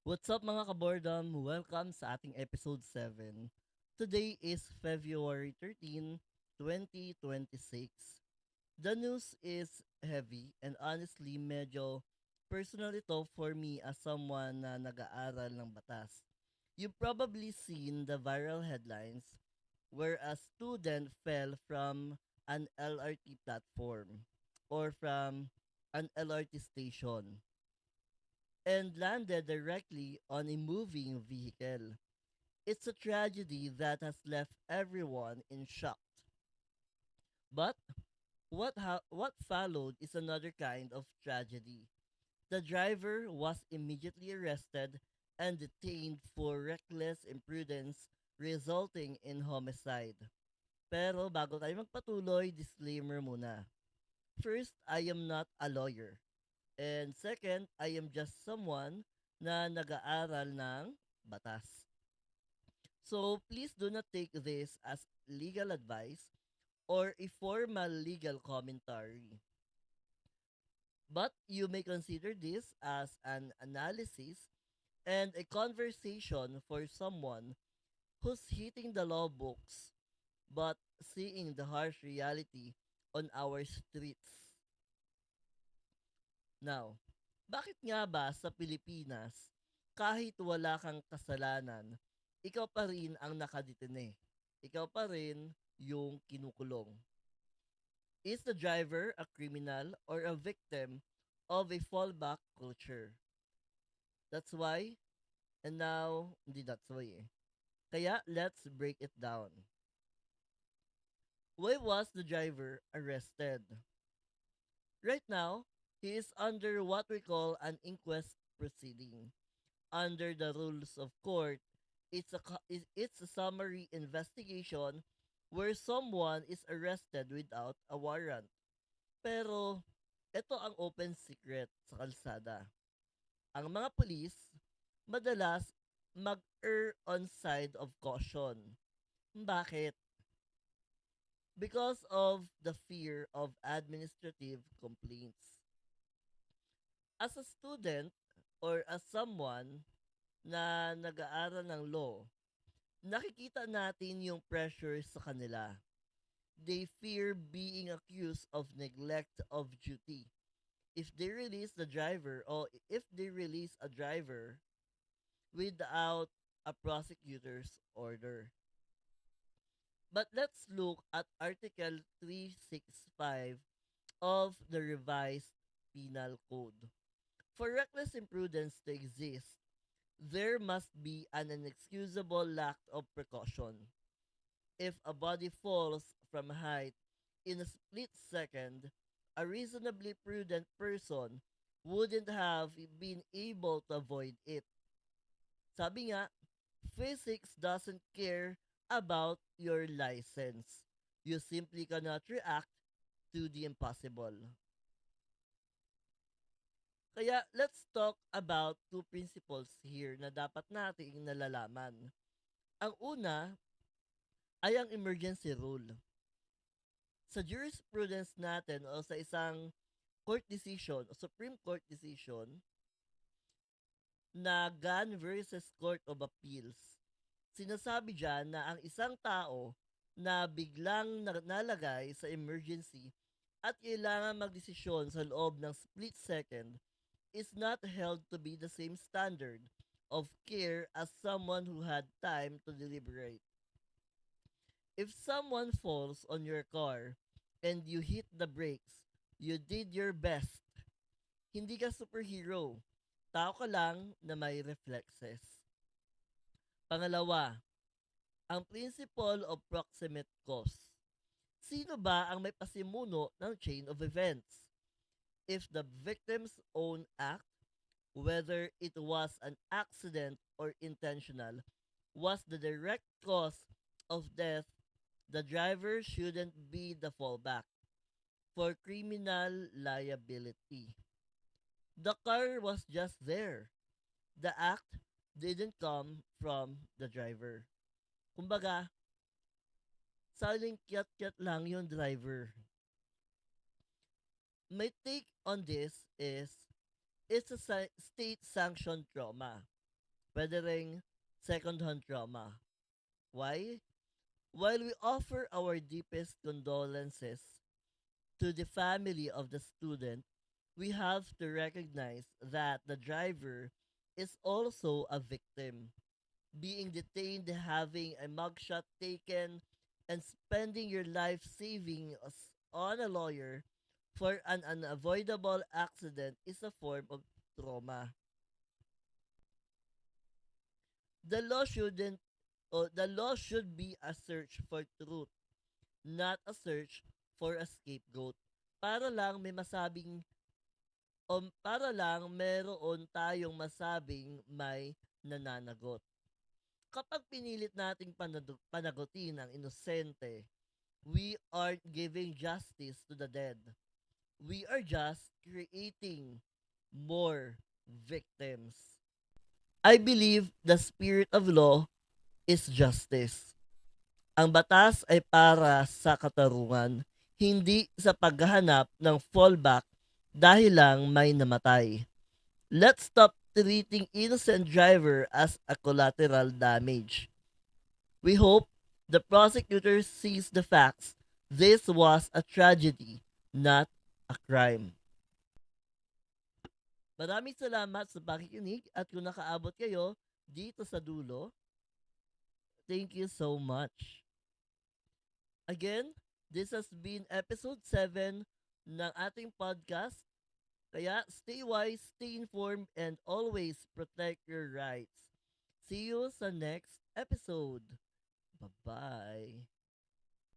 What's up mga kabordom? Welcome sa ating episode 7. Today is February 13, 2026. The news is heavy and honestly medyo personal ito for me as someone na nag-aaral ng batas. You've probably seen the viral headlines where a student fell from an LRT platform or from an LRT station and landed directly on a moving vehicle. It's a tragedy that has left everyone in shock. But what followed is another kind of tragedy. The driver was immediately arrested and detained for reckless imprudence resulting in homicide. Pero bago tayo magpatuloy, disclaimer muna. First, I am not a lawyer. And second, I am just someone na nag-aaral ng batas. So please do not take this as legal advice or a formal legal commentary. But you may consider this as an analysis and a conversation for someone who's hitting the law books but seeing the harsh reality on our streets. Now, bakit nga ba sa Pilipinas, kahit wala kang kasalanan, ikaw pa rin ang nakadetine? Ikaw pa rin yung kinukulong. Is the driver a criminal or a victim of a fallback culture? That's why, and now, hindi that's why eh. Kaya, let's break it down. Why was the driver arrested? Right now, he is under what we call an inquest proceeding. Under the rules of court, it's a summary investigation where someone is arrested without a warrant. Pero ito ang open secret sa kalsada. Ang mga pulis madalas mag-err on side of caution. Bakit? Because of the fear of administrative complaints. As a student or as someone na nag-aaral ng law, nakikita natin yung pressure sa kanila. They fear being accused of neglect of duty. If they release the driver or if they release a driver without a prosecutor's order. But let's look at Article 365 of the revised Penal Code. For reckless imprudence to exist, there must be an inexcusable lack of precaution. If a body falls from height in a split second, a reasonably prudent person wouldn't have been able to avoid it. Sabi nga, physics doesn't care about your license. You simply cannot react to the impossible. Kaya let's talk about two principles here na dapat nating nalalaman. Ang una ay ang emergency rule. Sa jurisprudence natin o sa isang court decision o Supreme Court decision na Gan versus Court of Appeals, sinasabi dyan na ang isang tao na biglang nalagay sa emergency at kailangan magdesisyon sa loob ng split second is not held to be the same standard of care as someone who had time to deliberate. If someone falls on your car and you hit the brakes, you did your best. Hindi ka superhero. Tao ka lang na may reflexes. Pangalawa, ang principle of proximate cause. Sino ba ang may pasimuno ng chain of events? If the victim's own act, whether it was an accident or intentional, was the direct cause of death, the driver shouldn't be the fallback for criminal liability. The car was just there. The act didn't come from the driver. Kumbaga, saling kyat-kyat lang yung driver. My take on this is it's a state-sanctioned trauma. pwede ring second-hand trauma. Why? While we offer our deepest condolences to the family of the student, we have to recognize that the driver is also a victim, being detained, having a mugshot taken, and spending your life savings on a lawyer for an unavoidable accident is a form of trauma. The law shouldn't the law should be a search for truth, not a search for a scapegoat. Para lang may masabing para lang meron tayong masabing may nananagot. Kapag pinilit nating panagutin ang inosente, we aren't giving justice to the dead. We are just creating more victims. I believe the spirit of law is justice. Ang batas ay para sa katarungan, hindi sa paghahanap ng fallback dahil lang may namatay. Let's stop treating innocent driver as a collateral damage. We hope the prosecutor sees the facts. This was a tragedy, not a crime. Maraming salamat sa pakikinig at kung nakaabot kayo dito sa dulo, thank you so much. Again, this has been episode 7 ng ating podcast. Kaya stay wise, stay informed, and always protect your rights. See you sa next episode. Bye-bye.